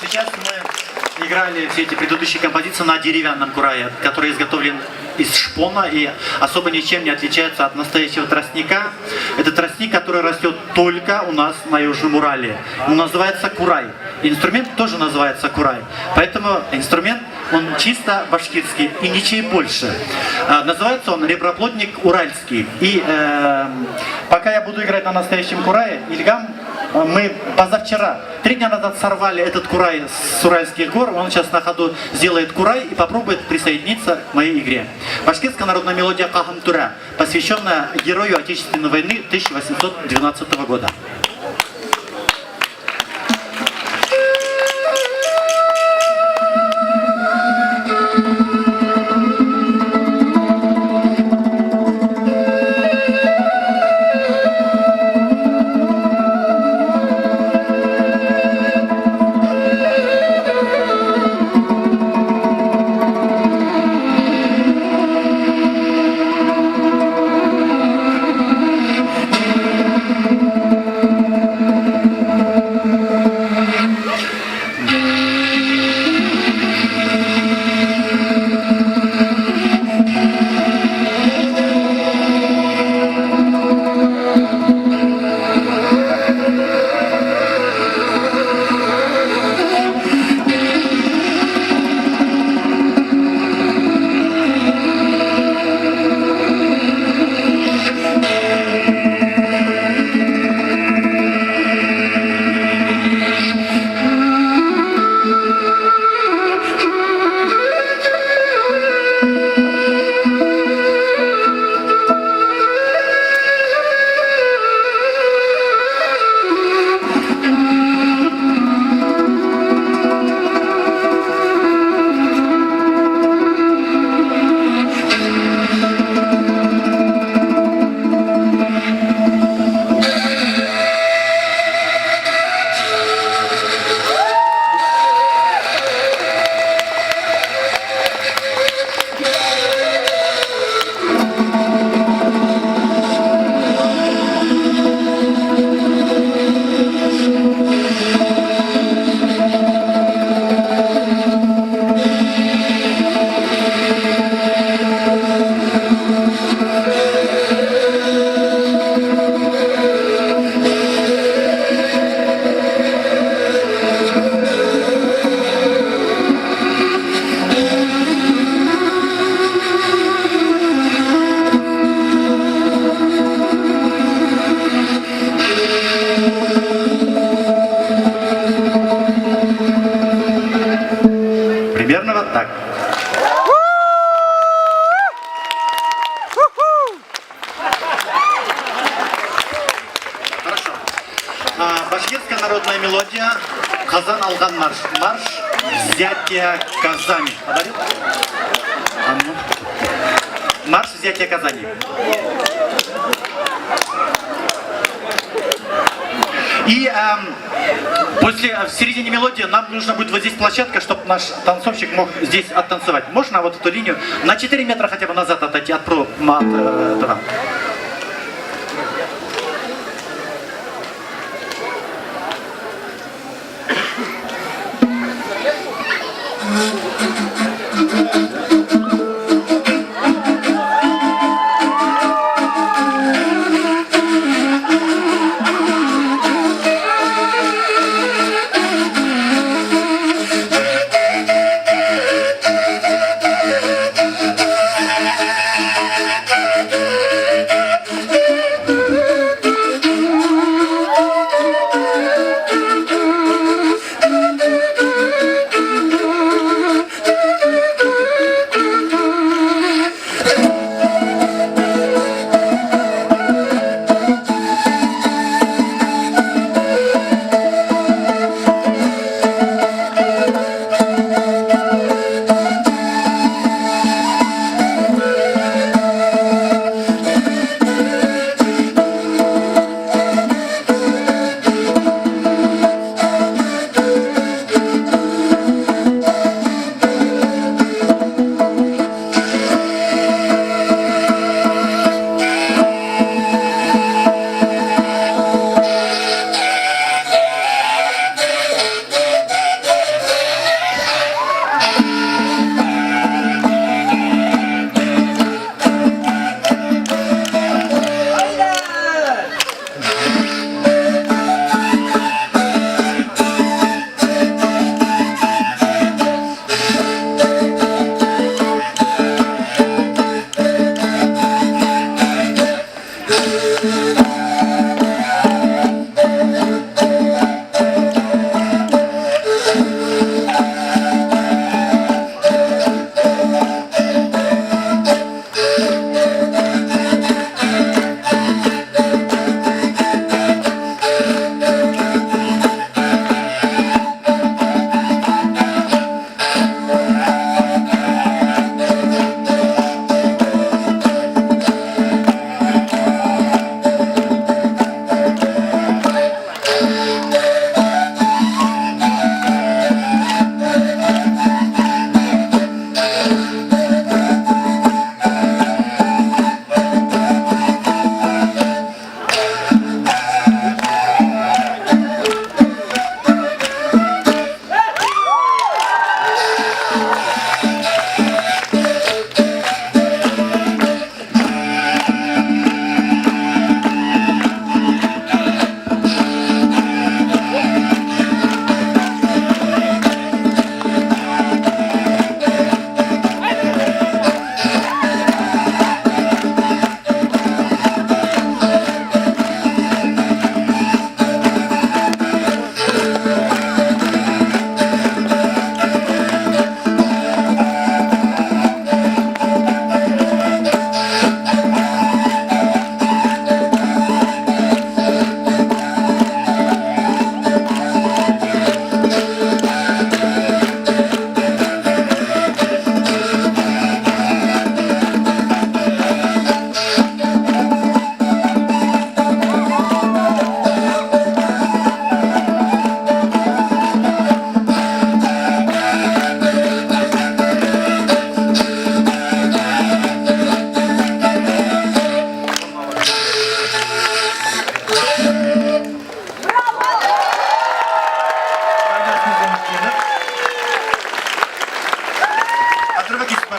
Сейчас мы играли все эти предыдущие композиции на деревянном курае, который изготовлен из шпона и особо ничем не отличается от настоящего тростника. Это тростник, который растет только у нас на Южном Урале. Он называется курай. Инструмент тоже называется курай. Поэтому инструмент, он чисто башкирский и ничей больше. Называется он реброплотник уральский. И пока я буду играть на настоящем курае, Ильгам, мы позавчера, 3 дня назад сорвали этот курай с Уральских гор. Он сейчас на ходу сделает курай и попробует присоединиться к моей игре. Башкирская народная мелодия Кахамтура, посвященная герою Отечественной войны 1812 года. Примерно вот так. Хорошо. Башкирская народная мелодия Казан алган марш. Марш взятия Казани. Подарил? Марш взятия Казани. И в середине мелодии нам нужно будет вот здесь площадка, чтобы наш танцовщик мог здесь оттанцевать. Можно вот эту линию на 4 метра хотя бы назад отойти от этого.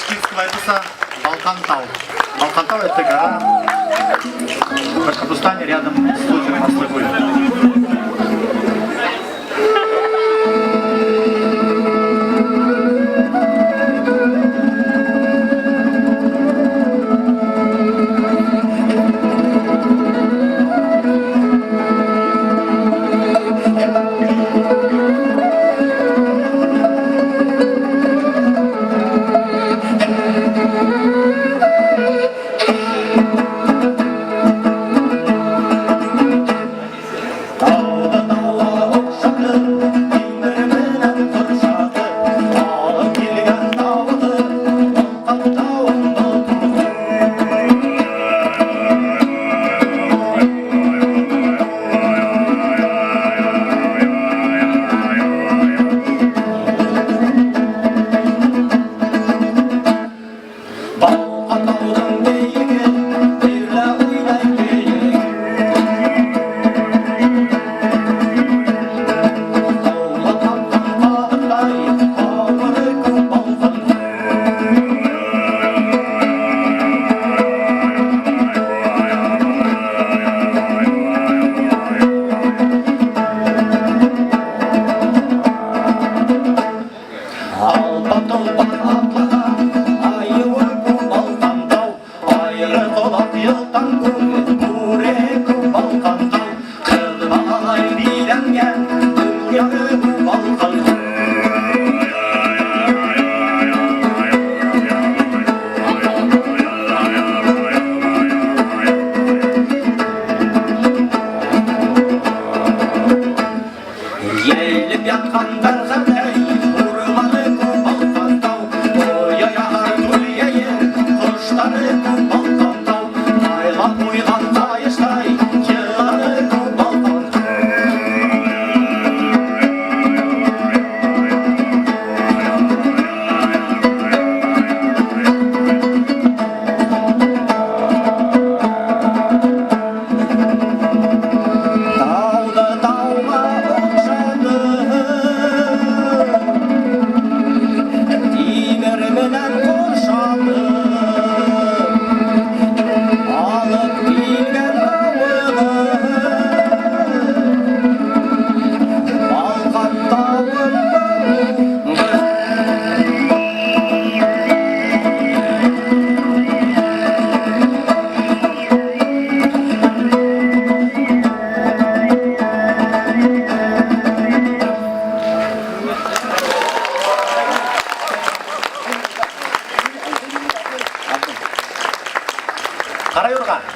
башкирского эпоса Балкантау. Балкантау — это гора в Башкортостане рядом с озером Аслыгуль.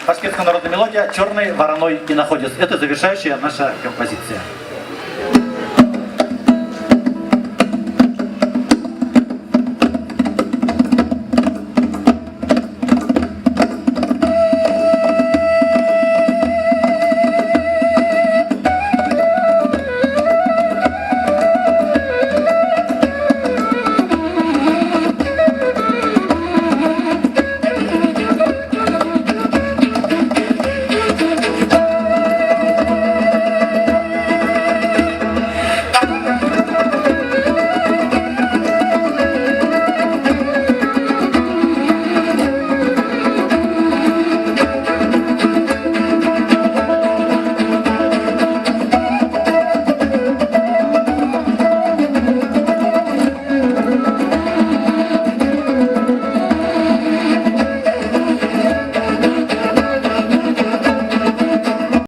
Башкирская народная мелодия «Черный вороной и находец». Это завершающая наша композиция.